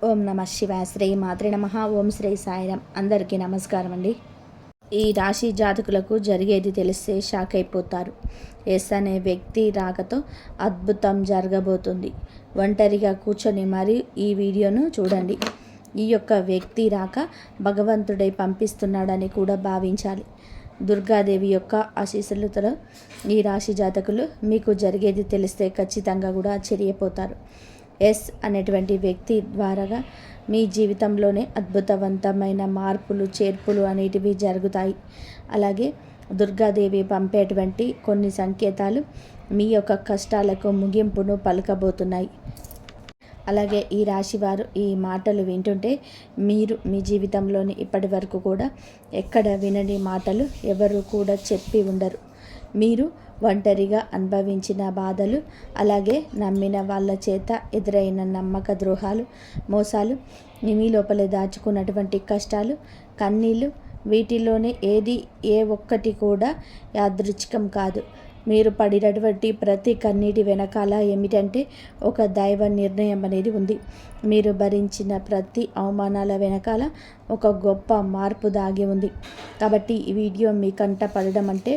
ఓం నమ శివాయ. శ్రీ మాత్రే నమః. ఓం శ్రీ సాయిరాం. అందరికీ నమస్కారం అండి. ఈ రాశి జాతకులకు జరిగేది తెలిస్తే షాక్ అయిపోతారు. ఎస్ అనే వ్యక్తి రాకతో అద్భుతం జరగబోతుంది. ఒంటరిగా కూర్చొని మరి ఈ వీడియోను చూడండి. ఈ యొక్క వ్యక్తి రాక భగవంతుడై పంపిస్తున్నాడని కూడా భావించాలి. దుర్గాదేవి యొక్క ఆశీస్సులతో ఈ రాశి జాతకులు మీకు జరిగేది తెలిస్తే ఖచ్చితంగా కూడా ఆశ్చర్యపోతారు. ఎస్ అనేటువంటి వ్యక్తి ద్వారాగా మీ జీవితంలోనే అద్భుతవంతమైన మార్పులు చేర్పులు అనేటివి జరుగుతాయి. అలాగే దుర్గాదేవి పంపేటువంటి కొన్ని సంకేతాలు మీ యొక్క కష్టాలకు ముగింపును పలకబోతున్నాయి. అలాగే ఈ రాశివారు ఈ మాటలు వింటుంటే మీరు మీ జీవితంలోని ఇప్పటి వరకు కూడా ఎక్కడ వినని మాటలు ఎవరు కూడా చెప్పి ఉండరు. మీరు ఒంటరిగా అనుభవించిన బాధలు, అలాగే నమ్మిన వాళ్ళ చేత ఎదురైన నమ్మక ద్రోహాలు, మోసాలు, మీ లోపలే దాచుకున్నటువంటి కష్టాలు, కన్నీళ్ళు, వీటిలోనే ఏ ఒక్కటి కూడా యాదృచ్ఛికం కాదు. మీరు పడినటువంటి ప్రతి కన్నీటి వెనకాల ఏమిటంటే ఒక దైవ నిర్ణయం అనేది ఉంది. మీరు భరించిన ప్రతి అవమానాల వెనకాల ఒక గొప్ప మార్పు దాగి ఉంది. కాబట్టి ఈ వీడియో మీ కంట పడడం అంటే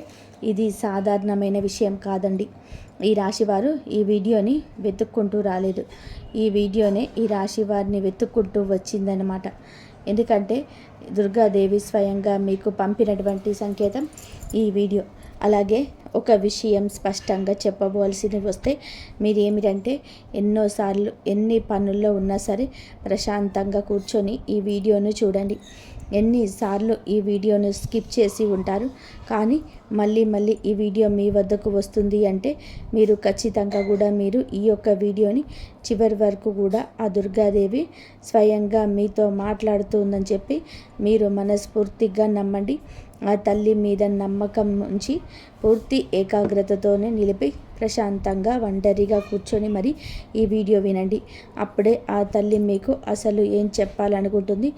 ఇది సాధారణమైన విషయం కాదండి. ఈ రాశివారు ఈ వీడియోని వెతుక్కుంటూ రాలేదు. ఈ వీడియోనే ఈ రాశివారిని వెతుక్కుంటూ వచ్చిందనమాట. ఎందుకంటే దుర్గాదేవి స్వయంగా మీకు పంపినటువంటి సంకేతం ఈ వీడియో. అలాగే ఒక విషయం స్పష్టంగా చెప్పవలసి వస్తే మీరు ఏమిటంటే ఎన్నోసార్లు ఎన్ని పనుల్లో ఉన్నా సరే ప్రశాంతంగా కూర్చొని ఈ వీడియోను చూడండి. ఎన్నిసార్లు ఈ వీడియోను స్కిప్ చేసి ఉంటారు, కానీ మళ్ళీ ఈ వీడియో మీ వద్దకు వస్తుంది అంటే మీరు ఖచ్చితంగా కూడా మీరు ఈ యొక్క వీడియోని చివరి వరకు కూడా ఆ దుర్గాదేవి స్వయంగా మీతో మాట్లాడుతుందని చెప్పి మీరు మనస్ఫూర్తిగా నమ్మండి. ఆ తల్లి మీద నమ్మకం ఉంచి పూర్తి ఏకాగ్రతతోనే నిలిపి ప్రశాంతంగా ఒంటరిగా కూర్చొని మరి ఈ వీడియో వినండి. అప్పుడే ఆ తల్లి మీకు అసలు ఏం చెప్పాలనుకుంటుంది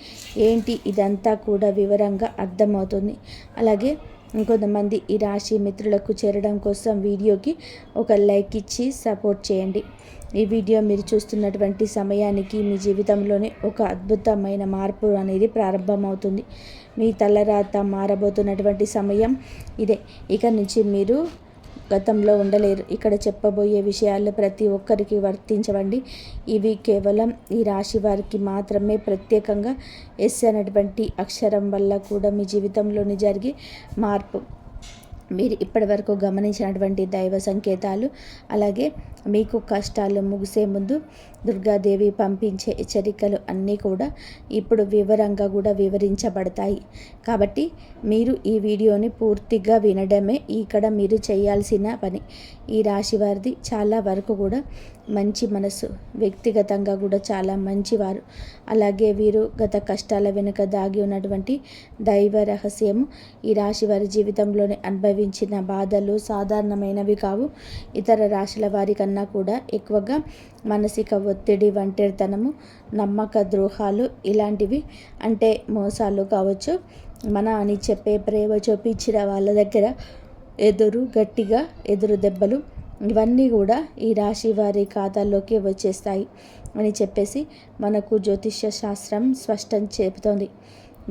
ఏంటి ఇదంతా కూడా వివరంగా అర్థమవుతుంది. అలాగే ఇంకొంతమంది ఈ రాశి మిత్రులకు చేరడం కోసం వీడియోకి ఒక లైక్ ఇచ్చి సపోర్ట్ చేయండి. ఈ వీడియో మీరు చూస్తున్నటువంటి సమయానికి మీ జీవితంలోనే ఒక అద్భుతమైన మార్పు అనేది ప్రారంభమవుతుంది. మీ తలరాత మారబోతున్నటువంటి సమయం ఇదే. ఇక నుంచి మీరు గతంలో ఉండలేరు. ఇక్కడ చెప్పబోయే విషయాలు ప్రతి ఒక్కరికి వర్తించవండి. ఇవి కేవలం ఈ రాశి వారికి మాత్రమే ప్రత్యేకంగా ఎస్ అనేటువంటి అక్షరం వల్ల కూడా మీ జీవితంలోని జరిగే మార్పు, మీరు ఇప్పటివరకు గమనించినటువంటి దైవ సంకేతాలు, అలాగే మీకు కష్టాలు ముగిసే ముందు దుర్గాదేవి పంపించే హెచ్చరికలు అన్నీ కూడా ఇప్పుడు వివరంగా కూడా వివరించబడతాయి. కాబట్టి మీరు ఈ వీడియోని పూర్తిగా వినడమే ఇక్కడ మీరు చేయాల్సిన పని. ఈ రాశి వారిది చాలా వరకు కూడా మంచి మనసు, వ్యక్తిగతంగా కూడా చాలా మంచివారు. అలాగే వీరు గత కష్టాల వెనుక దాగి ఉన్నటువంటి దైవ రహస్యము, ఈ రాశి వారి జీవితంలోనే అనుభవించిన బాధలు సాధారణమైనవి కావు. ఇతర రాశుల వారి కన్నా కూడా ఎక్కువగా మానసిక ఒత్తిడి, ఒంటరితనము, నమ్మక ద్రోహాలు ఇలాంటివి, అంటే మోసాలు కావచ్చు, మన అని చెప్పే ప్రేమ చూపించిన వాళ్ళ దగ్గర గట్టిగా ఎదురు దెబ్బలు, ఇవన్నీ కూడా ఈ రాశి వారి ఖాతాల్లోకి వచ్చేస్తాయి అని చెప్పేసి మనకు జ్యోతిష్య శాస్త్రం స్పష్టం చెబుతోంది.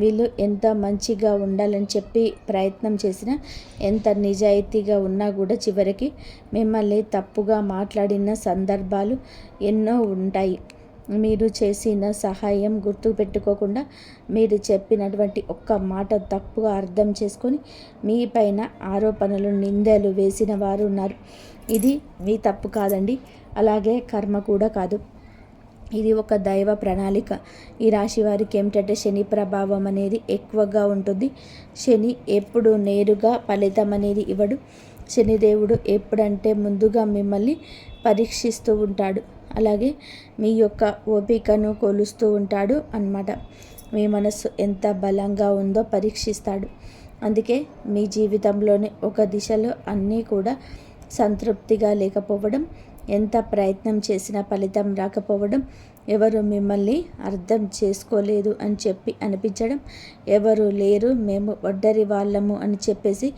వీళ్ళు ఎంత మంచిగా ఉండాలని చెప్పి ప్రయత్నం చేసినా, ఎంత నిజాయితీగా ఉన్నా కూడా చివరికి మిమ్మల్ని తప్పుగా మాట్లాడిన సందర్భాలు ఎన్నో ఉంటాయి. మీరు చేసిన సహాయం గుర్తు పెట్టుకోకుండా మీరు చెప్పినటువంటి ఒక్క మాట తప్పుగా అర్థం చేసుకొని మీ పైన ఆరోపణలు, నిందలు వేసిన వారు ఉన్నారు. ఇది మీ తప్పు కాదండి, అలాగే కర్మ కూడా కాదు. ఇది ఒక దైవ ప్రణాళిక. ఈ రాశి వారికి ఏమిటంటే శని ప్రభావం అనేది ఎక్కువగా ఉంటుంది. శని ఎప్పుడు నేరుగా ఫలితం అనేది ఇవ్వడు. శనిదేవుడు ఎప్పుడంటే ముందుగా మిమ్మల్ని పరీక్షిస్తూ ఉంటాడు. అలాగే మీ యొక్క ఓపికను కొలుస్తూ ఉంటాడు అన్నమాట. మీ మనస్సు ఎంత బలంగా ఉందో పరీక్షిస్తాడు. అందుకే మీ జీవితంలోని ఒక దిశలో అన్నీ కూడా సంతృప్తిగా లేకపోవడం, ఎంత ప్రయత్నం చేసినా ఫలితం రాకపోవడం, ఎవరు మిమ్మల్ని అర్థం చేసుకోలేదు అని చెప్పి అనిపించడం, ఎవరు లేరు మేము ఒడ్డరి వాళ్ళము అని చెప్పేసి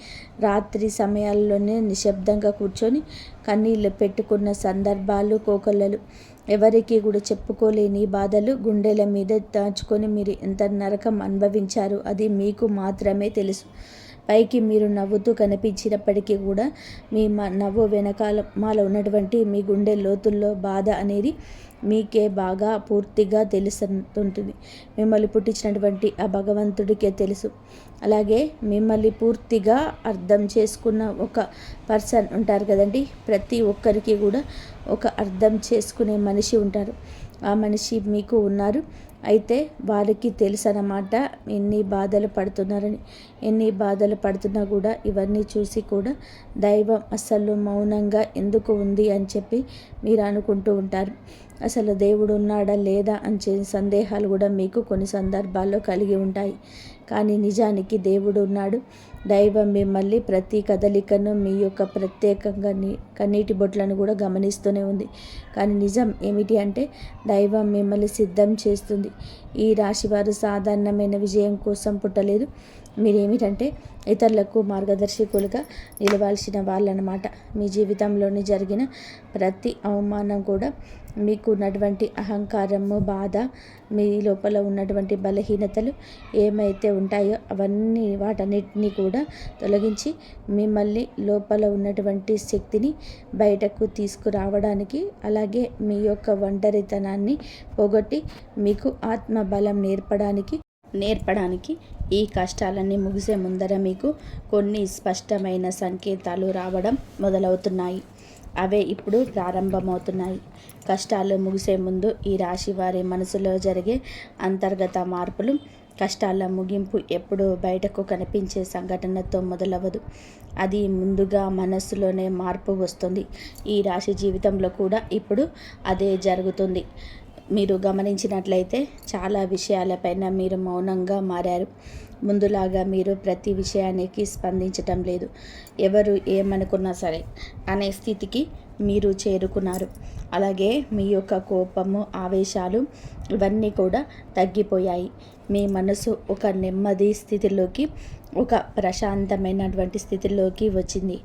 రాత్రి సమయాల్లోనే నిశ్శబ్దంగా కూర్చొని కన్నీళ్ళు పెట్టుకున్న సందర్భాలు కోకొల్లలు. ఎవరికి కూడా చెప్పుకోలేని బాధలు గుండెల మీద దాచుకొని మీరు ఎంత నరకం అనుభవించారు అది మీకు మాత్రమే తెలుసు. పైకి మీరు నవ్వుతూ కనిపించినప్పటికీ కూడా మీ నవ్వు వెనకాల మాలో ఉన్నటువంటి మీ గుండె లోతుల్లో బాధ అనేది మీకే బాగా పూర్తిగా తెలుస్తుంటుంది. మిమ్మల్ని పుట్టించినటువంటి ఆ భగవంతుడికే తెలుసు. అలాగే మిమ్మల్ని పూర్తిగా అర్థం చేసుకున్న ఒక పర్సన్ ఉంటారు కదండి. ప్రతి ఒక్కరికి కూడా ఒక అర్థం చేసుకునే మనిషి ఉంటారు. ఆ మనిషి మీకు ఉన్నారు. అయితే వారికి తెలుసు అన్నమాట ఎన్ని బాధలు పడుతున్నారని. ఎన్ని బాధలు పడుతున్నా కూడా ఇవన్నీ చూసి కూడా దైవం అసలు మౌనంగా ఎందుకు ఉంది అని చెప్పి మీరు అనుకుంటూ ఉంటారు. అసలు దేవుడు ఉన్నాడా లేదా అని సందేహాలు కూడా మీకు కొన్ని సందర్భాల్లో కలిగి ఉంటాయి. కానీ నిజానికి దేవుడు ఉన్నాడు. దైవం మిమ్మల్ని ప్రతి కదలికను మీ యొక్క ప్రత్యేకంగా కన్నీటి బొట్లను కూడా గమనిస్తూనే ఉంది. కానీ నిజం ఏమిటి అంటే దైవం మిమ్మల్ని సిద్ధం చేస్తుంది. ఈ రాశివారు సాధారణమైన విజయం కోసం పుట్టలేదు. మీరేమిటంటే ఇతరులకు మార్గదర్శకులుగా నిలవాల్సిన వాళ్ళనమాట. మీ జీవితంలోని జరిగిన ప్రతి అవమానం కూడా మీకు ఉన్నటువంటి అహంకారము, బాధ, మీ లోపల ఉన్నటువంటి బలహీనతలు ఏమైతే ఉంటాయో అవన్నీ వాటన్నిటినీ కూడా తొలగించి మిమ్మల్ని లోపల ఉన్నటువంటి శక్తిని బయటకు తీసుకురావడానికి, అలాగే మీ యొక్క ఒంటరితనాన్ని పోగొట్టి మీకు ఆత్మబలం నేర్పడానికి ఈ కష్టాలన్నీ ముగిసే ముందర మీకు కొన్ని స్పష్టమైన సంకేతాలు రావడం మొదలవుతున్నాయి. అవే ఇప్పుడు ప్రారంభమవుతున్నాయి. కష్టాలు ముగిసే ముందు ఈ రాశి వారి మనసులో జరిగే అంతర్గత మార్పులు, కష్టాల ముగింపు ఎప్పుడూ బయటకు కనిపించే సంఘటనతో మొదలవ్వదు. అది ముందుగా మనస్సులోనే మార్పు వస్తుంది. ఈ రాశి జీవితంలో కూడా ఇప్పుడు అదే జరుగుతుంది. మీరు గమనించినట్లయితే చాలా విషయాలపైన మీరు మౌనంగా మారారు. ముందులాగా మీరు ప్రతి విషయానికి స్పందించటం లేదు. ఎవరు ఏమనుకున్నా సరే అనే స్థితికి మీరు చేరుకున్నారు. అలాగే మీ యొక్క కోపము, ఆవేశాలు ఇవన్నీ కూడా తగ్గిపోయాయి. మీ మనసు ఒక నెమ్మది స్థితిలోకి, ఒక ప్రశాంతమైనటువంటి స్థితిలోకి వచ్చింది.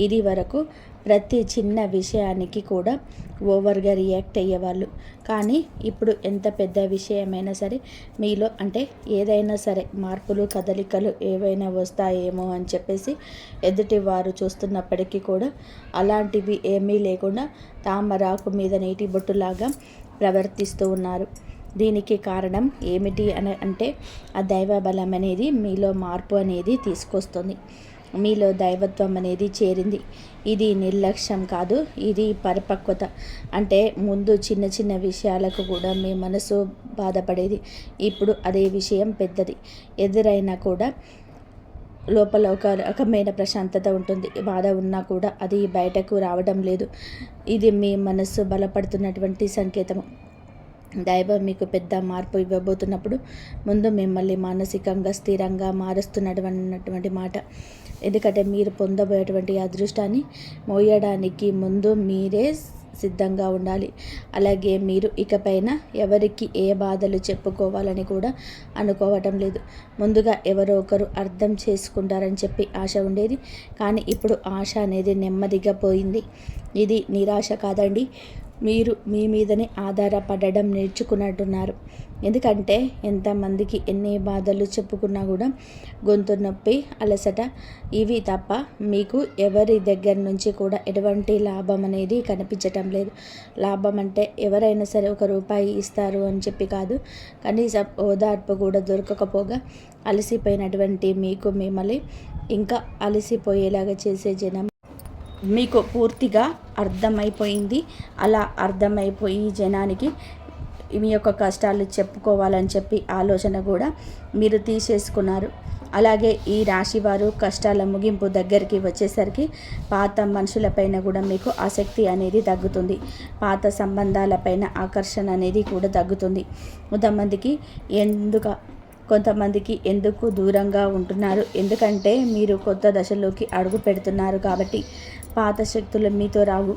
ఇది వరకు ప్రతి చిన్న విషయానికి కూడా ఓవర్గా రియాక్ట్ అయ్యేవాళ్ళు. కానీ ఇప్పుడు ఎంత పెద్ద విషయమైనా సరే మీలో అంటే ఏదైనా సరే మార్పులు, కదలికలు ఏవైనా వస్తాయేమో అని చెప్పేసి ఎదుటి వారు చూస్తున్నప్పటికీ కూడా అలాంటివి ఏమీ లేకుండా తామరాకు మీద నీటి బొట్టులాగా ప్రవర్తిస్తూ ఉన్నారు. దీనికి కారణం ఏమిటి అంటే ఆ దైవ బలం అనేది మీలో మార్పు అనేది తీసుకొస్తుంది. మీలో దైవత్వం అనేది చేరింది. ఇది నిర్లక్ష్యం కాదు, ఇది పరిపక్వత. అంటే ముందు చిన్న చిన్న విషయాలకు కూడా మీ మనసు బాధపడేది. ఇప్పుడు అదే విషయం పెద్దది ఎదురైనా కూడా లోపల ఒక రకమైన ప్రశాంతత ఉంటుంది. బాధ ఉన్నా కూడా అది బయటకు రావడం లేదు. ఇది మీ మనసు బలపడుతున్నటువంటి సంకేతము. దైవం మీకు పెద్ద మార్పు ఇవ్వబోతున్నప్పుడు ముందు మిమ్మల్ని మానసికంగా స్థిరంగా మారుస్తున్నటువంటి మాట. ఎందుకంటే మీరు పొందబోయేటువంటి అదృష్టాన్ని మోయడానికి ముందు మీరే సిద్ధంగా ఉండాలి. అలాగే మీరు ఇకపైన ఎవరికి ఏ బాధలు చెప్పుకోవాలని కూడా అనుకోవటం లేదు. ముందుగా ఎవరో ఒకరు అర్థం చేసుకుంటారని చెప్పి ఆశ ఉండేది. కానీ ఇప్పుడు ఆశ అనేది నెమ్మదిగా పోయింది. ఇది నిరాశ కాదండి, మీరు మీ మీదనే ఆధారపడడం నేర్చుకున్నట్టున్నారు. ఎందుకంటే ఎంతమందికి ఎన్ని బాధలు చెప్పుకున్నా కూడా గొంతు నొప్పి, అలసట ఇవి తప్ప మీకు ఎవరి దగ్గర నుంచి కూడా ఎటువంటి లాభం అనేది కనిపించటం లేదు. లాభం అంటే ఎవరైనా సరే ₹1 ఇస్తారు అని చెప్పి కాదు, కనీసం ఓదార్పు కూడా దొరకకపోగా అలసిపోయినటువంటి మీకు మిమ్మల్ని ఇంకా అలసిపోయేలాగా చేసే జనం మీకు పూర్తిగా అర్థమైపోయింది. అలా అర్థమైపోయి జనానికి మీ యొక్క కష్టాలు చెప్పుకోవాలని చెప్పి ఆలోచన కూడా మీరు తీసేసుకున్నారు. అలాగే ఈ రాశి వారు కష్టాల ముగింపు దగ్గరికి వచ్చేసరికి పాత మనుషులపైన కూడా మీకు ఆసక్తి అనేది తగ్గుతుంది. పాత సంబంధాలపైన ఆకర్షణ అనేది కూడా తగ్గుతుంది. కొంతమందికి ఎందుకు దూరంగా ఉంటున్నారు? ఎందుకంటే మీరు కొత్త దశలోకి అడుగు పెడుతున్నారు కాబట్టి. పాత శక్తులు మీతో రావు.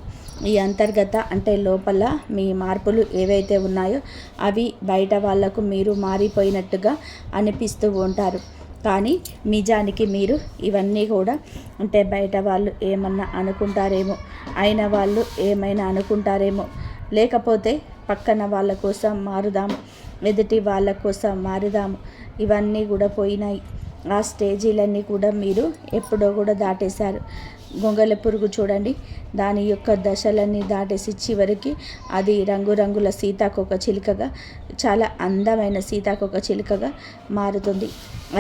ఈ అంతర్గత అంటే లోపల మీ మార్పులు ఏవైతే ఉన్నాయో అవి బయట వాళ్లకు మీరు మారిపోయినట్టుగా అనిపిస్తూ ఉంటారు. కానీ నిజానికి మీరు ఇవన్నీ కూడా అంటే బయట వాళ్ళు ఏమన్నా అనుకుంటారేమో, అయిన వాళ్ళు ఏమైనా అనుకుంటారేమో, లేకపోతే పక్కన వాళ్ళ కోసం మారుదాము, ఎదుటి వాళ్ళ కోసం మారుదాము, ఇవన్నీ కూడా పోయినాయి. ఆ స్టేజీలన్నీ కూడా మీరు ఎప్పుడో కూడా దాటేశారు. గొంగళి పురుగు చూడండి, దాని యొక్క దశలన్నీ దాటేసి చివరికి అది రంగురంగుల సీతాకోక చిలుకగా, చాలా అందమైన సీతాకోక చిలుకగా మారుతుంది.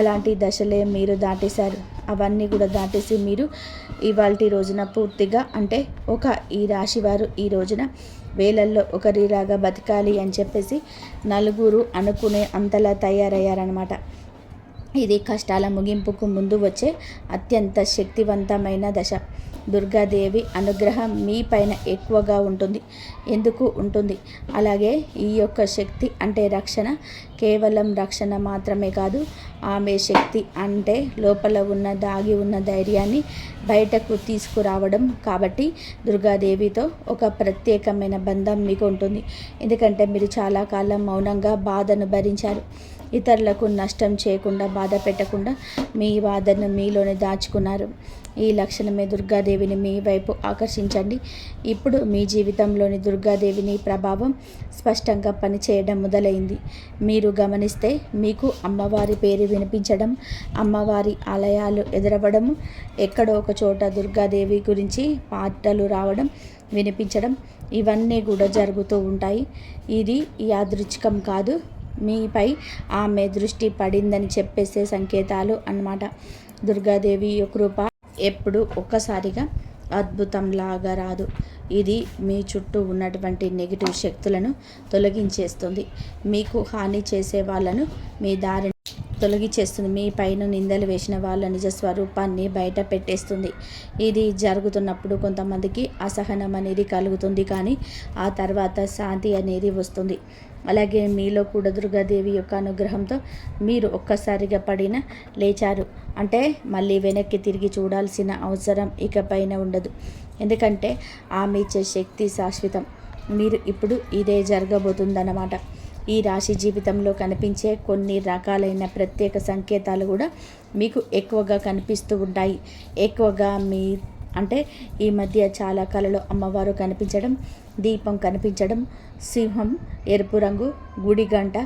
అలాంటి దశలే మీరు దాటేశారు. అవన్నీ కూడా దాటేసి మీరు ఇవాల్టి రోజున పూర్తిగా అంటే ఈ రాశివారు ఈ రోజున వేలల్లో ఒకరిలాగా బతకాలి అని చెప్పేసి నలుగురు అనుకునే అంతలా తయారయ్యారనమాట. ఇది కష్టాల ముగింపుకు ముందు వచ్చే అత్యంత శక్తివంతమైన దశ. దుర్గాదేవి అనుగ్రహం మీ పైన ఎక్కువగా ఉంటుంది. ఎందుకు ఉంటుంది? అలాగే ఈ యొక్క శక్తి అంటే రక్షణ కేవలం రక్షణ మాత్రమే కాదు, ఆమె శక్తి అంటే లోపల ఉన్న దాగి ఉన్న ధైర్యాన్ని బయటకు తీసుకురావడం. కాబట్టి దుర్గాదేవితో ఒక ప్రత్యేకమైన బంధం మీకు ఉంటుంది. ఎందుకంటే మీరు చాలా కాలం మౌనంగా బాధను భరించారు. ఇతరులకు నష్టం చేయకుండా, బాధ పెట్టకుండా మీ బాధను మీలోనే దాచుకున్నారు. ఈ లక్షణమే దుర్గాదేవిని మీ వైపు ఆకర్షించండి. ఇప్పుడు మీ జీవితంలోని దుర్గాదేవిని ప్రభావం స్పష్టంగా పనిచేయడం మొదలైంది. మీరు గమనిస్తే మీకు అమ్మవారి పేరు వినిపించడం, అమ్మవారి ఆలయాలు ఎదురవ్వడము, ఎక్కడో ఒక చోట దుర్గాదేవి గురించి పాటలు రావడం, వినిపించడం, ఇవన్నీ కూడా జరుగుతూ ఉంటాయి. ఇది యాదృచ్ఛికం కాదు, మీపై ఆమె దృష్టి పడిందని చెప్పేసే సంకేతాలు అన్నమాట. దుర్గాదేవి కృప ఎప్పుడు ఒక్కసారిగా అద్భుతంలాగా రాదు. ఇది మీ చుట్టూ ఉన్నటువంటి నెగిటివ్ శక్తులను తొలగించేస్తుంది. మీకు హాని చేసే వాళ్ళను మీ దారి తొలగించేస్తుంది. మీ పైన నిందలు వేసిన వాళ్ళ నిజ స్వరూపాన్ని బయట పెట్టేస్తుంది. ఇది జరుగుతున్నప్పుడు కొంతమందికి అసహనం అనేది కలుగుతుంది, కానీ ఆ తర్వాత శాంతి అనేది వస్తుంది. అలాగే మీలో కూడా దుర్గాదేవి యొక్క అనుగ్రహంతో మీరు ఒక్కసారిగా పడిన లేచారు అంటే మళ్ళీ వెనక్కి తిరిగి చూడాల్సిన అవసరం ఇకపైన ఉండదు. ఎందుకంటే ఆమె ఇచ్చే శక్తి శాశ్వతం. మీరు ఇప్పుడు ఇదే జరగబోతుందన్నమాట. ఈ రాశి జీవితంలో కనిపించే కొన్ని రకాలైన ప్రత్యేక సంకేతాలు కూడా మీకు ఎక్కువగా కనిపిస్తూ ఉంటాయి. ఎక్కువగా అంటే ఈ మధ్య చాలా కళలో అమ్మవారు కనిపించడం, దీపం కనిపించడం, సింహం, ఎరుపు రంగు, గుడి గంట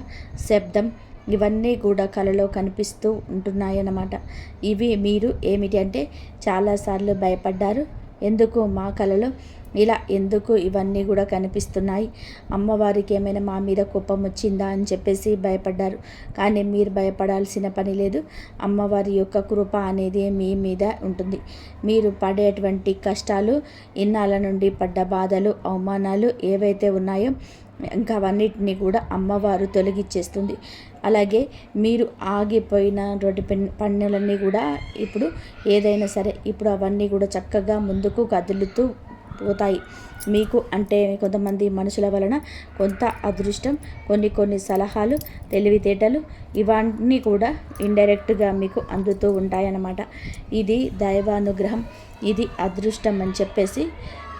శబ్దం, ఇవన్నీ కూడా కళలో కనిపిస్తూ ఉంటున్నాయన్నమాట. ఇవి మీరు ఏమిటి అంటే చాలాసార్లు భయపడ్డారు. ఎందుకు మా కళలో ఇలా ఎందుకు ఇవన్నీ కూడా కనిపిస్తున్నాయి, అమ్మవారికి ఏమైనా మా మీద కోపం వచ్చిందా అని చెప్పేసి భయపడ్డారు. కానీ మీరు భయపడాల్సిన పని లేదు. అమ్మవారి యొక్క కృప అనేది మీ మీద ఉంటుంది. మీరు పడేటువంటి కష్టాలు, ఇన్నాళ్ళ నుండి పడ్డ బాధలు, అవమానాలు ఏవైతే ఉన్నాయో ఇంకా అవన్నిటినీ కూడా అమ్మవారు తొలగించేస్తుంది. అలాగే మీరు ఆగిపోయిన పనులన్నీ కూడా ఇప్పుడు ఏదైనా సరే ఇప్పుడు అవన్నీ కూడా చక్కగా ముందుకు కదులుతూ పోతాయి. మీకు అంటే కొంతమంది మనుషుల వలన కొంత అదృష్టం, కొన్ని సలహాలు, తెలివితేటలు, ఇవన్నీ కూడా ఇండైరెక్ట్గా మీకు అందుతూ ఉంటాయన్నమాట. ఇది దైవానుగ్రహం, ఇది అదృష్టం అని చెప్పేసి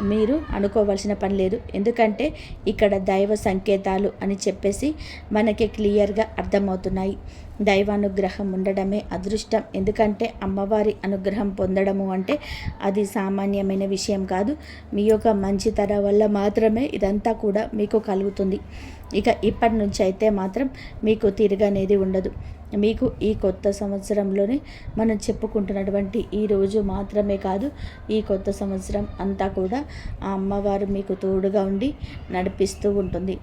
మీరు అనుకోవాల్సిన పని లేదు. ఎందుకంటే ఇక్కడ దైవ సంకేతాలు అని చెప్పేసి మనకి క్లియర్గా అర్థమవుతున్నాయి. దైవానుగ్రహం ఉండడమే అదృష్టం. ఎందుకంటే అమ్మవారి అనుగ్రహం పొందడము అంటే అది సామాన్యమైన విషయం కాదు. మీ యొక్క మంచితనం వల్ల మాత్రమే ఇదంతా కూడా మీకు కలుగుతుంది. ఇక ఇప్పటి నుంచి అయితే మాత్రం మీకు తిరగనేది ఉండదు. మీకు ఈ కొత్త సంవత్సరంలోనే మనం చెప్పుకుంటున్నటువంటి ఈ రోజు మాత్రమే కాదు, ఈ కొత్త సంవత్సరం అంతా కూడా ఆ అమ్మవారు మీకు తోడుగా ఉండి నడిపిస్తూ ఉంటుంది.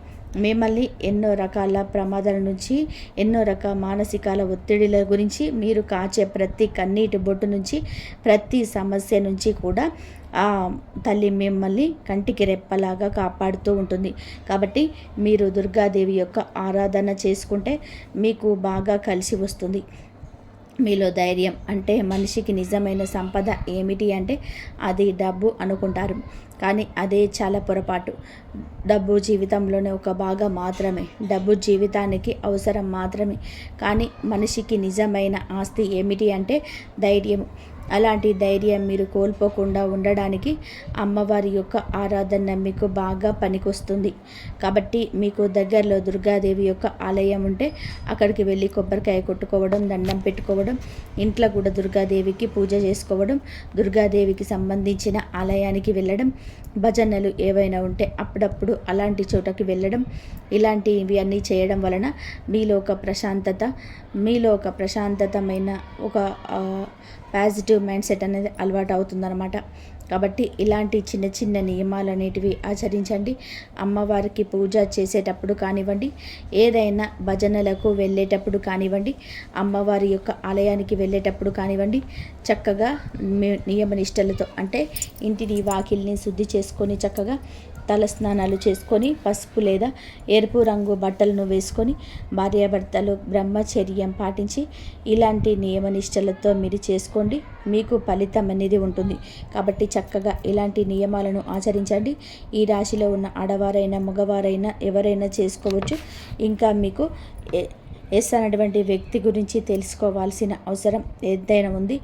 మిమ్మల్ని ఎన్నో రకాల ప్రమాదాల నుంచి, ఎన్నో రకాల మానసికాల ఒత్తిడిల గురించి, మీరు కాచే ప్రతి కన్నీటి బొట్టు నుంచి, ప్రతి సమస్య నుంచి కూడా ఆ తల్లి మిమ్మల్ని కంటికి రెప్పలాగా కాపాడుతూ ఉంటుంది. కాబట్టి మీరు దుర్గాదేవి యొక్క ఆరాధన చేసుకుంటే మీకు బాగా కలిసి వస్తుంది. మీలో ధైర్యం అంటే మనిషికి నిజమైన సంపద ఏమిటి అంటే అది డబ్బు అనుకుంటారు. కానీ అదే చాలా పొరపాటు. డబ్బు జీవితంలోనే ఒక భాగం మాత్రమే, డబ్బు జీవితానికి అవసరం మాత్రమే. కానీ మనిషికి నిజమైన ఆస్తి ఏమిటి అంటే ధైర్యం. అలాంటి ధైర్యం మీరు కోల్పోకుండా ఉండడానికి అమ్మవారి యొక్క ఆరాధన మీకు బాగా పనికొస్తుంది. కాబట్టి మీకు దగ్గరలో దుర్గాదేవి యొక్క ఆలయం ఉంటే అక్కడికి వెళ్ళి కొబ్బరికాయ కొట్టుకోవడం, దండం పెట్టుకోవడం, ఇంట్లో కూడా దుర్గాదేవికి పూజ చేసుకోవడం, దుర్గాదేవికి సంబంధించిన ఆలయానికి వెళ్ళడం, భజనలు ఏవైనా ఉంటే అప్పుడప్పుడు అలాంటి చోటకి వెళ్ళడం, ఇలాంటివి అన్నీ చేయడం వలన మీలో ఒక ప్రశాంతతమైన ఒక పాజిటివ్ మైండ్ సెట్ అనేది అలవాటు అవుతుందన్నమాట. కాబట్టి ఇలాంటి చిన్న చిన్న నియమాలు అనేటివి ఆచరించండి. అమ్మవారికి పూజ చేసేటప్పుడు కానివ్వండి, ఏదైనా భజనలకు వెళ్ళేటప్పుడు కానివ్వండి, అమ్మవారి యొక్క ఆలయానికి వెళ్ళేటప్పుడు కానివ్వండి, చక్కగా నియమనిష్టలతో అంటే ఇంటిని వాకిల్ని శుద్ధి చేసుకొని చక్కగా తల స్నానాలు చేసుకొని పసుపు లేదా ఎరుపు రంగు బట్టలను వేసుకొని భార్యాభర్తలు బ్రహ్మచర్యం పాటించి ఇలాంటి నియమనిష్టలతో మీరు చేసుకోండి. మీకు ఫలితం అనేది ఉంటుంది. కాబట్టి చక్కగా ఇలాంటి నియమాలను ఆచరించండి. ఈ రాశిలో ఉన్న ఆడవారైనా మగవారైనా ఎవరైనా చేసుకోవచ్చు. ఇంకా మీకు ఎస్ అన్నటువంటి వ్యక్తి గురించి తెలుసుకోవాల్సిన అవసరం ఎంతైనా ఉంది.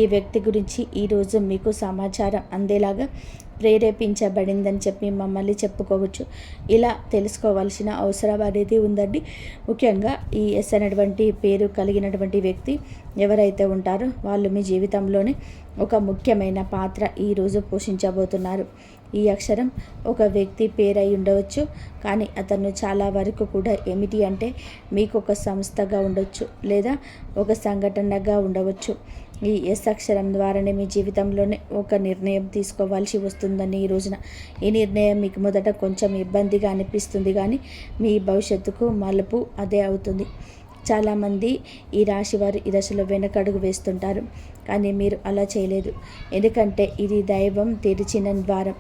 ఈ వ్యక్తి గురించి ఈరోజు మీకు సమాచారం అందేలాగా ప్రేరేపించబడిందని చెప్పి మమ్మల్ని చెప్పుకోవచ్చు. ఇలా తెలుసుకోవాల్సిన అవసరం అనేది ఉందండి. ముఖ్యంగా ఈ ఎస్ అనేటువంటి పేరు కలిగినటువంటి వ్యక్తి ఎవరైతే ఉంటారో వాళ్ళు మీ జీవితంలోనే ఒక ముఖ్యమైన పాత్ర ఈరోజు పోషించబోతున్నారు. ఈ అక్షరం ఒక వ్యక్తి పేరై ఉండవచ్చు, కానీ అతను చాలా వరకు కూడా ఏమిటి అంటే మీకు ఒక సంస్థగా ఉండొచ్చు లేదా ఒక సంఘటనగా ఉండవచ్చు. ఈ ఎస్ అక్షరం ద్వారానే మీ జీవితంలోనే ఒక నిర్ణయం తీసుకోవాల్సి వస్తుందని ఈ రోజున. ఈ నిర్ణయం మీకు మొదట కొంచెం ఇబ్బందిగా అనిపిస్తుంది, కానీ మీ భవిష్యత్తుకు మలుపు అదే అవుతుంది. చాలామంది ఈ రాశి వారు ఈ దశలో వెనకడుగు వేస్తుంటారు, కానీ మీరు అలా చేయలేదు. ఎందుకంటే ఇది దైవం తెరిచిన ద్వారం.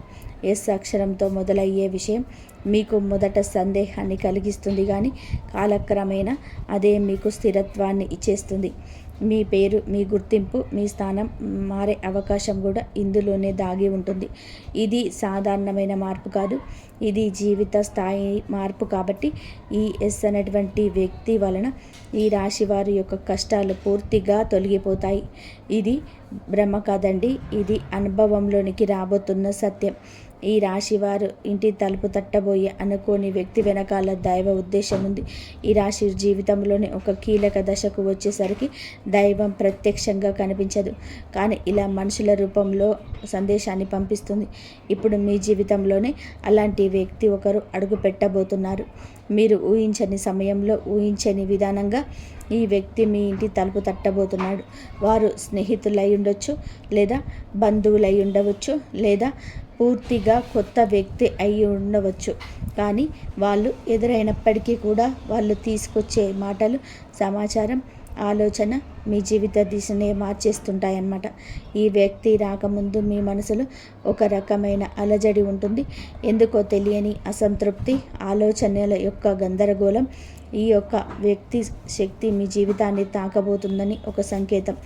ఎస్ అక్షరంతో మొదలయ్యే విషయం మీకు మొదట సందేహాన్ని కలిగిస్తుంది, కానీ కాలక్రమేణా అదే మీకు స్థిరత్వాన్ని ఇచ్చేస్తుంది. మీ పేరు, మీ గుర్తింపు, మీ స్థానం మారే అవకాశం కూడా ఇందులోనే దాగి ఉంటుంది. ఇది సాధారణమైన మార్పు కాదు, ఇది జీవిత స్థాయి మార్పు. కాబట్టి ఈ ఎస్ అనేటువంటి వ్యక్తి వలన ఈ రాశి వారి యొక్క కష్టాలు పూర్తిగా తొలగిపోతాయి. ఇది భ్రమ కాదండి, ఇది అనుభవంలోనికి రాబోతున్న సత్యం. ఈ రాశివారు ఇంటి తలుపు తట్టబోయే అనుకోని వ్యక్తి వెనకాల దైవ ఉద్దేశం ఉంది. ఈ రాశి జీవితంలోనే ఒక కీలక దశకు వచ్చేసరికి దైవం ప్రత్యక్షంగా కనిపించదు, కానీ ఇలా మనుషుల రూపంలో సందేశాన్ని పంపిస్తుంది. ఇప్పుడు మీ జీవితంలోనే అలాంటి వ్యక్తి ఒకరు అడుగు పెట్టబోతున్నారు. మీరు ఊహించని సమయంలో, ఊహించని విధానంగా ఈ వ్యక్తి మీ ఇంటి తలుపు తట్టబోతున్నాడు. వారు స్నేహితులై ఉండొచ్చు, లేదా బంధువులై ఉండవచ్చు, లేదా పూర్తిగా కొత్త వ్యక్తి అయి ఉండవచ్చు. కానీ వాళ్ళు ఎదురైనప్పటికీ కూడా వాళ్ళు తీసుకొచ్చే మాటలు, సమాచారం, ఆలోచన మీ జీవిత దిశనే మార్చేస్తుంటాయన్నమాట. ఈ వ్యక్తి రాకముందు మీ మనసులో ఒక రకమైన అలజడి ఉంటుంది. ఎందుకో తెలియని అసంతృప్తి, ఆలోచనల యొక్క గందరగోళం. ఈ యొక్క వ్యక్తి శక్తి మీ జీవితాన్ని తాకబోతుందని ఒక సంకేతం.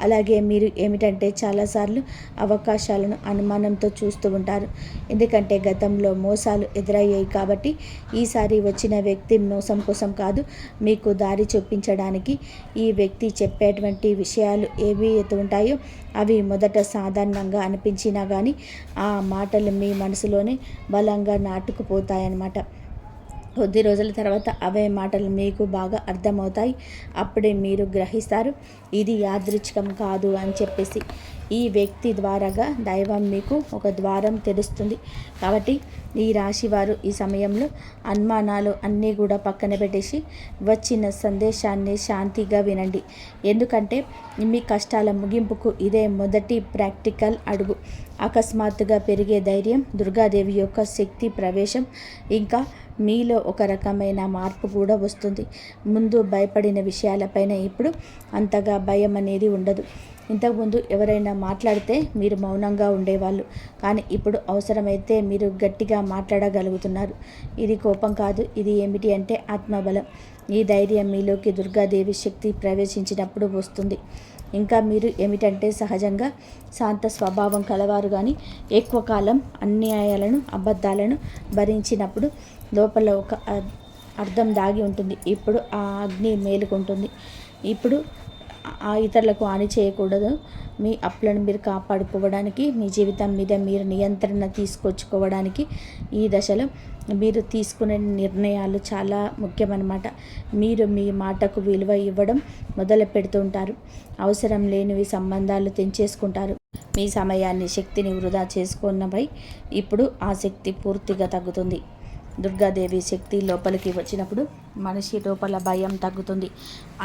అలాగే మీరు ఏమిటంటే చాలాసార్లు అవకాశాలను అనుమానంతో చూస్తూ ఉంటారు. ఎందుకంటే గతంలో మోసాలు ఎదురయ్యాయి. కాబట్టి ఈసారి వచ్చిన వ్యక్తి మోసం కోసం కాదు, మీకు దారి చూపించడానికి. ఈ వ్యక్తి చెప్పేటువంటి విషయాలు ఏవి ఉంటాయో అవి మొదట సాధారణంగా అనిపించినా కానీ ఆ మాటలు మీ మనసులోనే బలంగా నాటుకుపోతాయన్నమాట. కొద్ది రోజుల తర్వాత అవే మాటలు మీకు బాగా అర్థమవుతాయి. అప్పుడే మీరు గ్రహిస్తారు ఇది యాదృచ్ఛికం కాదు అని చెప్పేసి. ఈ వ్యక్తి ద్వారాగా దైవం మీకు ఒక ద్వారం తెరుస్తుంది. కాబట్టి ఈ రాశి వారు ఈ సమయంలో అనుమానాలు అన్నీ కూడా పక్కన పెట్టేసి వచ్చిన సందేశాన్ని శాంతిగా వినండి. ఎందుకంటే మీ కష్టాల ముగింపుకు ఇదే మొదటి ప్రాక్టికల్ అడుగు. అకస్మాత్తుగా పెరిగే ధైర్యం, దుర్గాదేవి యొక్క శక్తి ప్రవేశం, ఇంకా మీలో ఒక రకమైన మార్పు కూడా వస్తుంది. ముందు భయపడిన విషయాలపైన ఇప్పుడు అంతగా భయం అనేది ఉండదు. ఇంతకుముందు ఎవరైనా మాట్లాడితే మీరు మౌనంగా ఉండేవాళ్ళు, కానీ ఇప్పుడు అవసరమైతే మీరు గట్టిగా మాట్లాడగలుగుతున్నారు. ఇది కోపం కాదు, ఇది ఏమిటి అంటే ఆత్మబలం. ఈ ధైర్యం మీలోకి దుర్గాదేవి శక్తి ప్రవేశించినప్పుడు వస్తుంది. ఇంకా మీరు ఏమిటంటే సహజంగా శాంత స్వభావం కలవారు, కానీ ఎక్కువ కాలం అన్యాయాలను అబద్ధాలను భరించినప్పుడు లోపల ఒక అర్థం దాగి ఉంటుంది. ఇప్పుడు ఆ అగ్ని మేలుకుంటుంది. ఇప్పుడు ఆ ఇతరులకు హాని చేయకూడదు. మీ అప్పులను మీరు కాపాడుకోవడానికి, మీ జీవితం మీద మీరు నియంత్రణ తీసుకొచ్చుకోవడానికి ఈ దశలో మీరు తీసుకునే నిర్ణయాలు చాలా ముఖ్యమన్నమాట. మీరు మీ మాటకు విలువ ఇవ్వడం మొదలు పెడుతుంటారు. అవసరం లేనివి సంబంధాలు తెంచేసుకుంటారు. మీ సమయాన్ని, శక్తిని వృధా చేసుకున్నపై ఇప్పుడు ఆ శక్తి పూర్తిగా తగ్గుతుంది. దుర్గాదేవి శక్తి లోపలికి వచ్చినప్పుడు మనిషి లోపల భయం తగ్గుతుంది.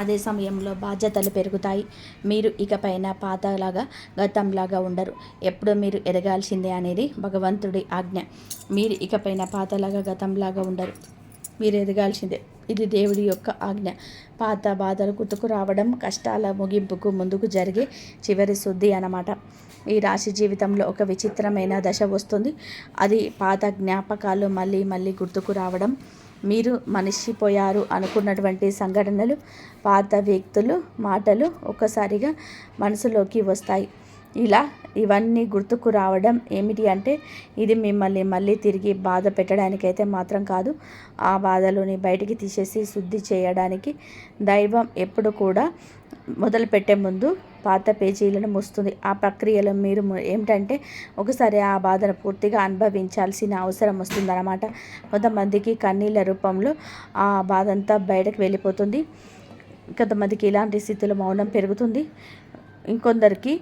అదే సమయంలో బాధ్యతలు పెరుగుతాయి. మీరు ఇకపైన పాతలాగా గతంలాగా ఉండరు. ఎప్పుడు మీరు ఎదగాల్సిందే అనేది భగవంతుడి ఆజ్ఞ. మీరు ఇకపైన పాతలాగా గతంలాగా ఉండరు, మీరు ఎదగాల్సిందే. ఇది దేవుడి యొక్క ఆజ్ఞ. పాత బాధలు గుర్తుకు రావడం కష్టాల ముగింపుకు ముందుకు జరిగే చివరి శుద్ధి అన్నమాట. ఈ రాశి జీవితంలో ఒక విచిత్రమైన దశ వస్తుంది. అది పాత జ్ఞాపకాలు మళ్ళీ మళ్ళీ గుర్తుకు రావడం. మీరు మనిషిపోయారు అనుకున్నటువంటి సంఘటనలు, పాత వ్యక్తులు, మాటలు ఒక్కసారిగా మనసులోకి వస్తాయి. ఇవన్నీ గుర్తుకు రావడం ఏమిటి అంటే ఇది మిమ్మల్ని మళ్ళీ తిరిగి బాధ పెట్టడానికైతే మాత్రం కాదు. ఆ బాధలోని బయటికి తీసేసి శుద్ధి చేయడానికి. దైవం ఎప్పుడు కూడా మొదలుపెట్టే ముందు పాత పేజీలను మూస్తుంది. ఆ ప్రక్రియలో మీరు ఏమిటంటే ఒకసారి ఆ బాధను పూర్తిగా అనుభవించాల్సిన అవసరం వస్తుందన్నమాట. కొంతమందికి కన్నీళ్ళ రూపంలో ఆ బాధ అంతా బయటకు వెళ్ళిపోతుంది. కొంతమందికి ఇలాంటి స్థితిలో మౌనం పెరుగుతుంది. ఇంకొందరికి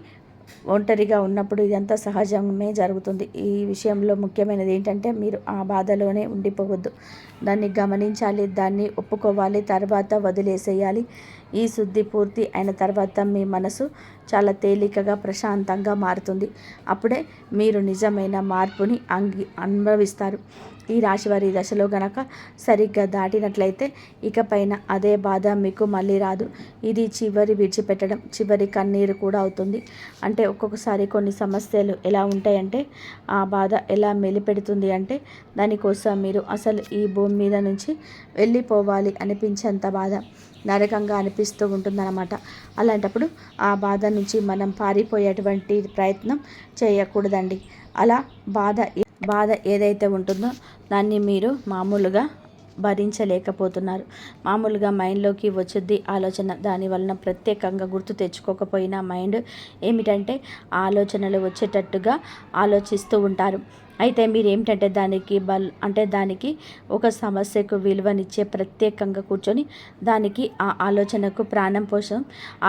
ఒంటరిగా ఉన్నప్పుడు ఇదంతా సహజమే జరుగుతుంది. ఈ విషయంలో ముఖ్యమైనది ఏంటంటే మీరు ఆ బాధలోనే ఉండిపోవద్దు. దాన్ని గమనించాలి, దాన్ని ఒప్పుకోవాలి, తర్వాత వదిలేసేయాలి. ఈ శుద్ధి పూర్తి అయిన తర్వాత మీ మనసు చాలా తేలికగా, ప్రశాంతంగా మారుతుంది. అప్పుడే మీరు నిజమైన మార్పుని అనుభవిస్తారు. ఈ రాశివారి దశలో గనక సరిగ్గా దాటినట్లయితే ఇకపైన అదే బాధ మీకు మళ్ళీ రాదు. ఇది చివరి విడిచిపెట్టడం, చివరి కన్నీరు కూడా అవుతుంది. అంటే ఒక్కొక్కసారి కొన్ని సమస్యలు ఎలా ఉంటాయంటే ఆ బాధ ఎలా మెలిపెడుతుంది అంటే దానికోసం మీరు అసలు ఈ భూమి మీద నుంచి వెళ్ళిపోవాలి అనిపించేంత బాధ, నరకంగా అనిపిస్తూ ఉంటుందన్నమాట. అలాంటప్పుడు ఆ బాధ నుంచి మనం పారిపోయేటువంటి ప్రయత్నం చేయకూడదండి. అలా బాధ ఏదైతే ఉంటుందో దాన్ని మీరు మామూలుగా భరించలేకపోతున్నారు. మామూలుగా మైండ్లోకి వచ్చుద్ది ఆలోచన. దానివలన ప్రత్యేకంగా గుర్తు తెచ్చుకోకపోయినా మైండ్ ఏమిటంటే ఆలోచనలు వచ్చేటట్టుగా ఆలోచిస్తూ ఉంటారు. అయితే మీరు ఏమిటంటే దానికి ఒక సమస్యకు విలువనిచ్చే ప్రత్యేకంగా కూర్చొని దానికి ఆ ఆలోచనకు ప్రాణం కోసం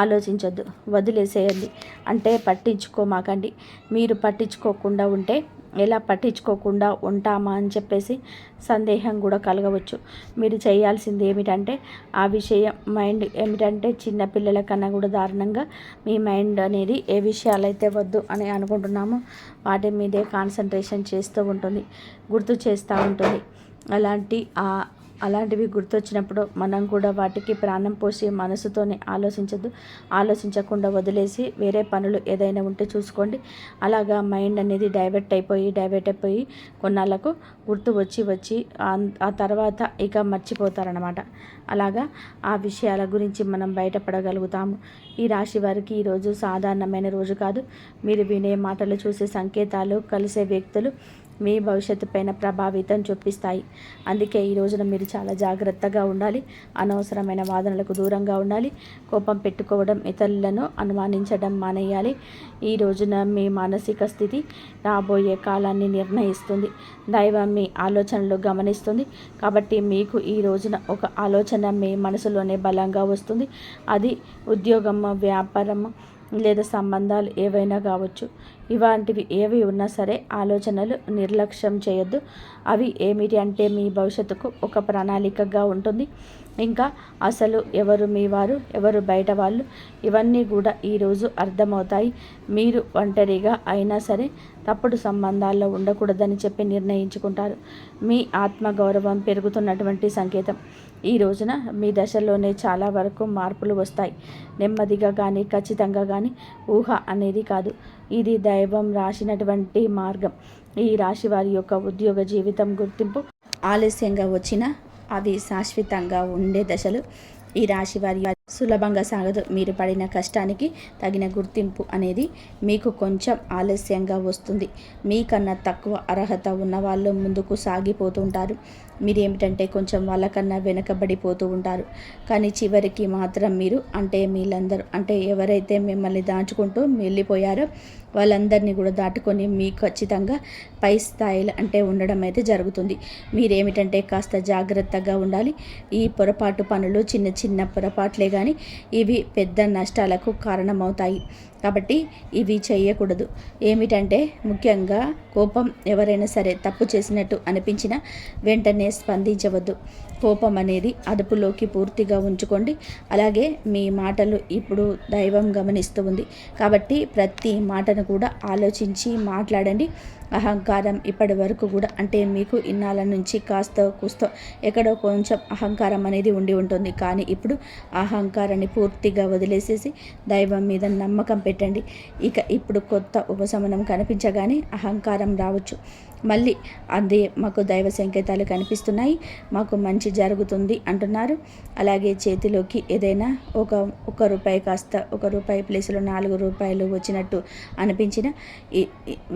ఆలోచించొద్దు, వదిలేసేయండి. అంటే పట్టించుకోమాకండి. మీరు పట్టించుకోకుండా ఉంటే ఎలా పట్టించుకోకుండా ఉంటామా అని చెప్పేసి సందేహం కూడా కలగవచ్చు. మీరు చేయాల్సింది ఏమిటంటే ఆ విషయం మైండ్ ఏమిటంటే చిన్నపిల్లల కన్నా కూడా దారుణంగా మీ మైండ్ అనేది ఏ విషయాలైతే వద్దు అని అనుకుంటున్నామో వాటి మీదే కాన్సన్ట్రేషన్ చేస్తూ ఉంటుంది, గుర్తు చేస్తూ ఉంటుంది. అలాంటివి గుర్తొచ్చినప్పుడు మనం కూడా వాటికి ప్రాణం పోసి మనసుతోనే ఆలోచించకుండా వదిలేసి వేరే పనులు ఏదైనా ఉంటే చూసుకోండి. అలాగా మైండ్ అనేది డైవర్ట్ అయిపోయి కొన్నాళ్ళకు గుర్తు వచ్చి ఆ తర్వాత ఇక మర్చిపోతారనమాట. అలాగా ఆ విషయాల గురించి మనం బయటపడగలుగుతాము. ఈ రాశి వారికి ఈరోజు సాధారణమైన రోజు కాదు. మీరు వినే మాటలు, చూసే సంకేతాలు, కలిసే వ్యక్తులు మీ భవిష్యత్తు పైన ప్రభావితం చూపిస్తాయి. అందుకే ఈ రోజున మీరు చాలా జాగ్రత్తగా ఉండాలి. అనవసరమైన వాదనలకు దూరంగా ఉండాలి. కోపం పెట్టుకోవడం, ఇతరులను అనుమానించడం మానేయాలి. ఈ రోజున మీ మానసిక స్థితి రాబోయే కాలాన్ని నిర్ణయిస్తుంది. దైవం మీ ఆలోచనలు గమనిస్తుంది. కాబట్టి మీకు ఈ రోజున ఒక ఆలోచన మీ మనసులోనే బలంగా వస్తుంది. అది ఉద్యోగం, వ్యాపారం లేదా సంబంధాలు ఏవైనా కావచ్చు. ఇలాంటివి ఏవి ఉన్నా సరే ఆలోచనలు నిర్లక్ష్యం చేయొద్దు. అవి ఏమిటి అంటే మీ భవిష్యత్తుకు ఒక ప్రణాళికగా ఉంటుంది. ఇంకా అసలు ఎవరు మీ వారు, ఎవరు బయట వాళ్ళు, ఇవన్నీ కూడా ఈరోజు అర్థమవుతాయి. మీరు ఒంటరిగా అయినా సరే తప్పుడు సంబంధాల్లో ఉండకూడదని చెప్పి నిర్ణయించుకుంటారు. మీ ఆత్మగౌరవం పెరుగుతున్నటువంటి సంకేతం. ఈ రోజున మీ దశలోనే చాలా వరకు మార్పులు వస్తాయి. నెమ్మదిగా కానీ ఖచ్చితంగా కానీ ఊహ అనేది కాదు, ఇది దైవం రాసినటువంటి మార్గం. ఈ రాశి వారి యొక్క ఉద్యోగ జీవితం గుర్తింపు ఆలస్యంగా వచ్చినా అవి శాశ్వతంగా ఉండే దశలు. ఈ రాశి వారి సులభంగా సాగదు. మీరు పడిన కష్టానికి తగిన గుర్తింపు అనేది మీకు కొంచెం ఆలస్యంగా వస్తుంది. మీకన్నా తక్కువ అర్హత ఉన్న వాళ్ళు ముందుకు సాగిపోతుంటారు. మీరేమిటంటే కొంచెం వాళ్ళకన్నా వెనకబడిపోతూ ఉంటారు. కానీ చివరికి మాత్రం మీరు వీళ్ళందరూ ఎవరైతే మిమ్మల్ని దాచుకుంటూ వెళ్ళిపోయారో వాళ్ళందరినీ కూడా దాటుకొని మీకు ఖచ్చితంగా పై స్థాయిలో ఉండడం అయితే జరుగుతుంది. మీరేమిటంటే కాస్త జాగ్రత్తగా ఉండాలి. ఈ పొరపాటు పనులు చిన్న చిన్న పొరపాట్లే కానీ ఇవి పెద్ద నష్టాలకు కారణమవుతాయి. కాబట్టి ఇవి చేయకూడదు. ఏమిటంటే ముఖ్యంగా కోపం, ఎవరైనా సరే తప్పు చేసినట్టు అనిపించినా వెంటనే స్పందించవద్దు. కోపం అనేది అదుపులోకి పూర్తిగా ఉంచుకోండి. అలాగే మీ మాటలు ఇప్పుడు దైవం గమనిస్తూ ఉంది కాబట్టి ప్రతి మాటను కూడా ఆలోచించి మాట్లాడండి. అహంకారం ఇప్పటి వరకు కూడా మీకు ఇన్నాళ్ళ నుంచి కాస్త కూస్తో ఎక్కడో కొంచెం అహంకారం అనేది ఉండి ఉంటుంది. కానీ ఇప్పుడు అహంకారాన్ని పూర్తిగా వదిలేసేసి దైవం మీద నమ్మకం పెట్టండి. ఇప్పుడు కొత్త ఉపశమనం కనిపించగానే అహంకారం రావచ్చు. మళ్ళీ అదే మాకు దైవ సంకేతాలు కనిపిస్తున్నాయి, మాకు మంచి జరుగుతుంది అంటున్నారు. అలాగే చేతిలోకి ఏదైనా ఒక రూపాయి కాస్త రూపాయి ప్లేస్లో 4 రూపాయలు వచ్చినట్టు అనిపించిన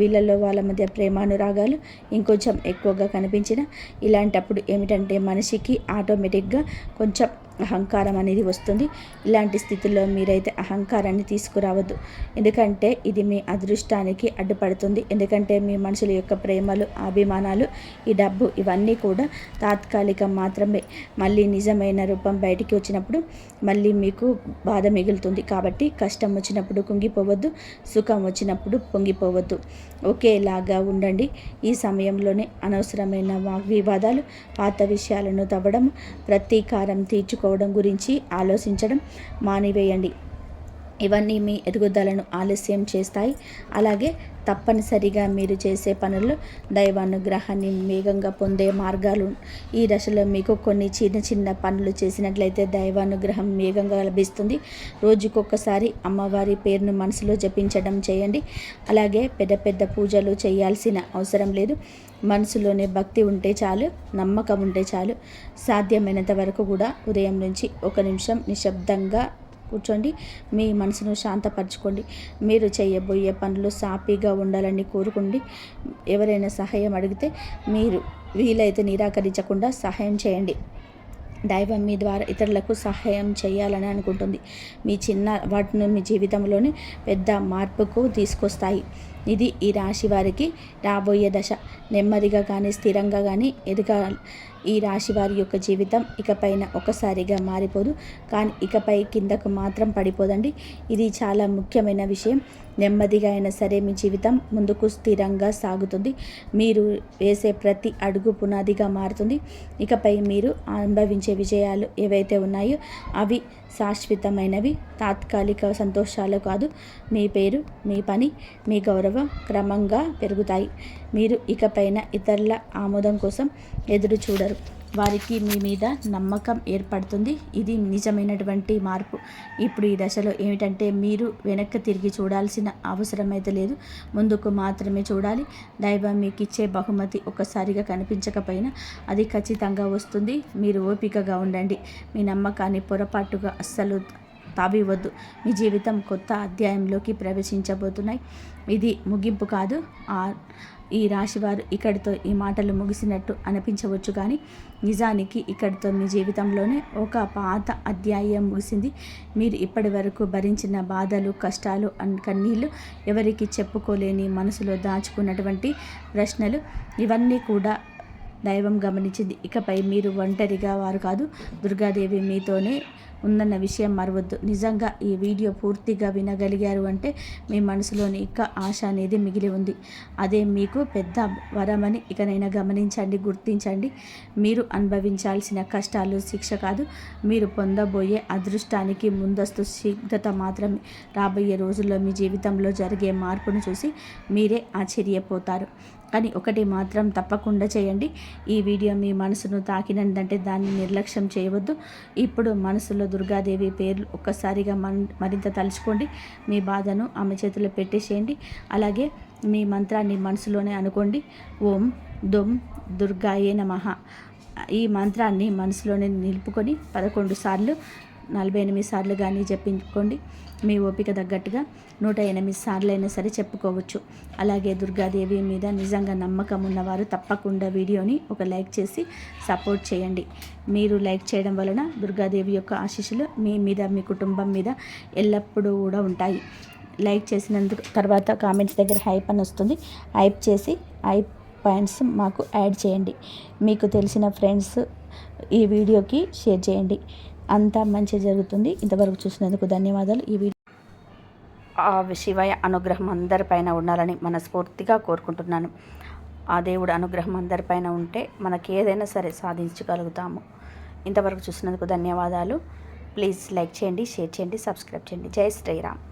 వీళ్ళల్లో వాళ్ళ మధ్య ప్రేమానురాగాలు ఇంకొంచెం ఎక్కువగా కనిపించిన ఇలాంటప్పుడు ఏమిటంటే మనిషికి ఆటోమేటిక్గా కొంచెం అహంకారం అనేది వస్తుంది. ఇలాంటి స్థితిలో మీరైతే అహంకారాన్ని తీసుకురావద్దు. ఎందుకంటే ఇది మీ అదృష్టానికి అడ్డుపడుతుంది. ఎందుకంటే మీ మనుషుల యొక్క ప్రేమలు, అభిమానాలు, ఈ డబ్బు ఇవన్నీ కూడా తాత్కాలికం మాత్రమే. మళ్ళీ నిజమైన రూపం బయటికి వచ్చినప్పుడు మళ్ళీ మీకు బాధ మిగులుతుంది. కాబట్టి కష్టం వచ్చినప్పుడు కుంగిపోవద్దు, సుఖం వచ్చినప్పుడు పొంగిపోవద్దు. ఒకేలాగా ఉండండి. ఈ సమయంలోనే అనవసరమైన వాగ్వివాదాలు, పాత విషయాలను తవ్వడం, ప్రతీకారం తీర్చుకోవడం గురించి ఆలోచించడం మానివేయండి. ఇవన్నీ మీ ఎదుగుదలను ఆలస్యం చేస్తాయి. అలాగే తప్పనిసరిగా మీరు చేసే పనుల్లో దైవానుగ్రహాన్ని వేగంగా పొందే మార్గాలు. ఈ దశలో మీకు కొన్ని చిన్న చిన్న పనులు చేసినట్లయితే దైవానుగ్రహం వేగంగా లభిస్తుంది. రోజుకొకసారి అమ్మవారి పేరును మనసులో జపించడం చేయండి. అలాగే పెద్ద పెద్ద పూజలు చేయాల్సిన అవసరం లేదు. మనసులోనే భక్తి ఉంటే చాలు, నమ్మకం ఉంటే చాలు. సాధ్యమైనంత వరకు కూడా ఉదయం నుంచి 1 నిమిషం నిశ్శబ్దంగా కూర్చోండి. మీ మనసును శాంతపరచుకోండి. మీరు చేయబోయే పనులు సాఫీగా ఉండాలని కోరుకోండి. ఎవరైనా సహాయం అడిగితే మీరు వీలైతే నిరాకరించకుండా సహాయం చేయండి. దైవం మీ ద్వారా ఇతరులకు సహాయం చేయాలని అనుకుంటుంది. మీ చిన్న వాటిని మీ జీవితంలోని పెద్ద మార్పుకు తీసుకొస్తాయి. ఇది ఈ రాశి వారికి రాబోయే దశ. నెమ్మదిగా కానీ స్థిరంగా కానీ ఎదగాలి. ఈ రాశి వారి యొక్క జీవితం ఇకపైన ఒకసారిగా మారిపోదు, కానీ ఇకపై కిందకు మాత్రం పడిపోదండి. ఇది చాలా ముఖ్యమైన విషయం. నెమ్మదిగా అయినా సరే మీ జీవితం ముందుకు స్థిరంగా సాగుతుంది. మీరు వేసే ప్రతి అడుగు పునాదిగా మారుతుంది. ఇకపై మీరు అనుభవించే విజయాలు ఏవైతే ఉన్నాయో అవి శాశ్వతమైనవి, తాత్కాలిక సంతోషాలు కాదు. మీ పేరు, మీ పని, మీ గౌరవం క్రమంగా పెరుగుతాయి. మీరు ఇకపైన ఇతరుల ఆమోదం కోసం ఎదురు చూడరు. వారికి మీ మీద నమ్మకం ఏర్పడుతుంది. ఇది నిజమైనటువంటి మార్పు. ఇప్పుడు ఈ దశలో ఏమిటంటే మీరు వెనక్కి తిరిగి చూడాల్సిన అవసరం అయితే లేదు, ముందుకు మాత్రమే చూడాలి. దైవం మీకు ఇచ్చే బహుమతి ఒక్కసారిగా కనిపించకపోయినా అది ఖచ్చితంగా వస్తుంది. మీరు ఓపికగా ఉండండి. మీ నమ్మకాన్ని పొరపాటుగా అస్సలు తావివద్దు. మీ జీవితం కొత్త అధ్యాయంలోకి ప్రవేశించబోతున్నాయి. ఇది ముగింపు కాదు. ఈ రాశివారు ఇక్కడితో ఈ మాటలు ముగిసినట్టు అనిపించవచ్చు, కానీ నిజానికి ఇక్కడితో మీ జీవితంలోనే ఒక పాత అధ్యాయం ముగిసింది. మీరు ఇప్పటి వరకు భరించిన బాధలు, కష్టాలు, కన్నీళ్ళు, ఎవరికి చెప్పుకోలేని మనసులో దాచుకున్నటువంటి ప్రశ్నలు, ఇవన్నీ కూడా దైవం గమనించింది. ఇకపై మీరు ఒంటరిగా వారు కాదు, దుర్గాదేవి మీతోనే ఉందన్న విషయం మరవద్దు. నిజంగా ఈ వీడియో పూర్తిగా వినగలిగారు అంటే మీ మనసులోని ఇక ఆశ అనేది మిగిలి ఉంది. అదే మీకు పెద్ద వరమని ఇకనైనా గమనించండి, గుర్తించండి. మీరు అనుభవించాల్సిన కష్టాలు శిక్ష కాదు, మీరు పొందబోయే అదృష్టానికి ముందస్తు సిద్ధత మాత్రమే. రాబోయే రోజుల్లో మీ జీవితంలో జరిగే మార్పును చూసి మీరే ఆశ్చర్యపోతారు. కానీ ఒకటి మాత్రం తప్పకుండా చేయండి. ఈ వీడియో మీ మనసును తాకినందంటే దాన్ని నిర్లక్ష్యం చేయవద్దు. ఇప్పుడు మనసులో దుర్గాదేవి పేర్లు ఒక్కసారిగా మరింత తలుచుకోండి. మీ బాధను ఆమె చేతిలో పెట్టేసేయండి. అలాగే మీ మంత్రాన్ని మనసులోనే అనుకోండి. ఓం దుమ్ దుర్గాయే నమః. ఈ మంత్రాన్ని మనసులోనే నిలుపుకొని 11 సార్లు 48 సార్లు కానీ చెప్పుకోండి. మీ ఓపిక తగ్గట్టుగా 108 సార్లు అయినా సరే చెప్పుకోవచ్చు. అలాగే దుర్గాదేవి మీద నిజంగా నమ్మకం ఉన్నవారు తప్పకుండా వీడియోని ఒక లైక్ చేసి సపోర్ట్ చేయండి. మీరు లైక్ చేయడం వలన దుర్గాదేవి యొక్క ఆశీస్సులు మీ మీద, మీ కుటుంబం మీద ఎల్లప్పుడూ కూడా ఉంటాయి. లైక్ చేసినందుకు తర్వాత కామెంట్స్ దగ్గర హైప్ అని వస్తుంది. హైప్ చేసి హైప్ పాయింట్స్ మాకు యాడ్ చేయండి. మీకు తెలిసిన ఫ్రెండ్స్ ఈ వీడియోకి షేర్ చేయండి. అంతా మంచి జరుగుతుంది. ఇంతవరకు చూసినందుకు ధన్యవాదాలు. ఈ వీడియో శివయ్య అనుగ్రహం అందరిపైన ఉండాలని మనస్ఫూర్తిగా కోరుకుంటున్నాను. ఆ దేవుడు అనుగ్రహం అందరిపైన ఉంటే మనకి ఏదైనా సరే సాధించగలుగుతాము. ఇంతవరకు చూసినందుకు ధన్యవాదాలు. ప్లీజ్ లైక్ చేయండి, షేర్ చేయండి, సబ్స్క్రైబ్ చేయండి. జై శ్రీరామ్.